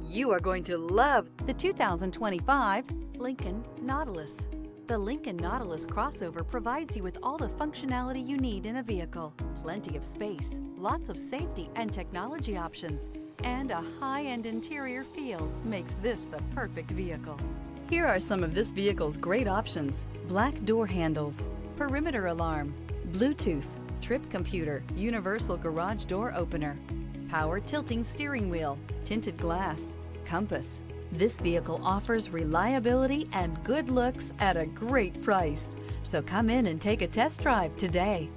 You are going to love the 2025 Lincoln Nautilus. The Lincoln Nautilus crossover provides you with all the functionality you need in a vehicle. Plenty of space, lots of safety and technology options, and a high-end interior feel makes this the perfect vehicle. Here are some of this vehicle's great options: black door handles, perimeter alarm, Bluetooth, trip computer, universal garage door opener, power tilting steering wheel, tinted glass, compass. This vehicle offers reliability and good looks at a great price. So come in and take a test drive today.